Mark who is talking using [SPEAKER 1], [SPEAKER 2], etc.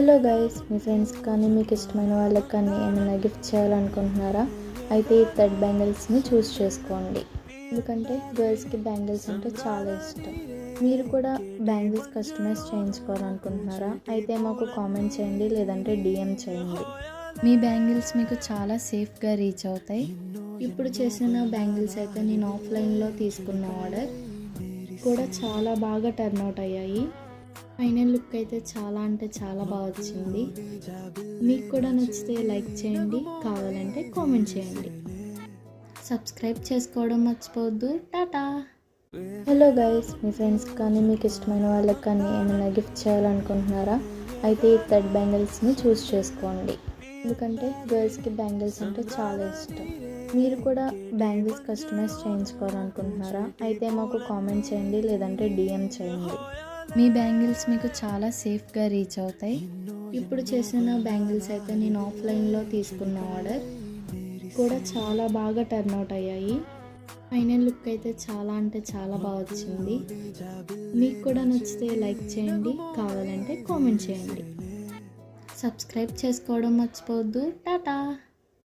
[SPEAKER 1] Hello guys, మీ friends కానీ మీకు ఇష్టమైన వాళ్ళకి కానీ ఏమైనా గిఫ్ట్ చేయాలనుకుంటున్నారా? అయితే ఈ థ్రెడ్ బ్యాంగిల్స్ని చూస్ చేసుకోండి. ఎందుకంటే గర్ల్స్కి బ్యాంగిల్స్ అంటే చాలా ఇష్టం. మీరు కూడా బ్యాంగిల్స్ కస్టమైజ్ చేయించుకోవాలనుకుంటున్నారా? అయితే మాకు కామెంట్ చేయండి, లేదంటే DM చేయండి. మీ బ్యాంగిల్స్ మీకు చాలా సేఫ్గా రీచ్ అవుతాయి. ఇప్పుడు చేసిన బ్యాంగిల్స్ అయితే నేను ఆఫ్లైన్లో తీసుకున్న ఆర్డర్ కూడా చాలా బాగా టర్న్అవుట్ అయ్యాయి. ఫైనల్ లుక్ అయితే చాలా అంటే చాలా బాగా వచ్చింది. మీకు కూడా నచ్చితే లైక్ చేయండి, కావాలంటే కామెంట్ చేయండి, సబ్స్క్రైబ్ చేసుకోవడం మర్చిపోవద్దు. టాటా. హలో గైస్, మీ ఫ్రెండ్స్ కానీ మీకు ఇష్టమైన వాళ్ళకి కానీ ఏమైనా గిఫ్ట్ చేయాలనుకుంటున్నారా? అయితే ఈ థ్రెడ్ బ్యాంగిల్స్ని చూస్ చేసుకోండి. ఎందుకంటే గర్ల్స్కి బ్యాంగిల్స్ అంటే చాలా ఇష్టం. మీరు కూడా బ్యాంగిల్స్ కస్టమైజ్ చేయించుకోవాలనుకుంటున్నారా? అయితే మాకు కామెంట్ చేయండి, లేదంటే DM చేయండి. మీ బ్యాంగిల్స్ మీకు చాలా సేఫ్గా రీచ్ అవుతాయి. ఇప్పుడు చేసిన బ్యాంగిల్స్ అయితే నేను ఆఫ్లైన్లో తీసుకున్న ఆర్డర్ కూడా చాలా బాగా టర్న్అవుట్ అయ్యాయి. ఫైనల్ లుక్ అయితే చాలా అంటే చాలా బాగా వచ్చింది. మీకు కూడా నచ్చితే లైక్ చేయండి, కావాలంటే కామెంట్ చేయండి, సబ్స్క్రైబ్ చేసుకోవడం మర్చిపోవద్దు. టాటా.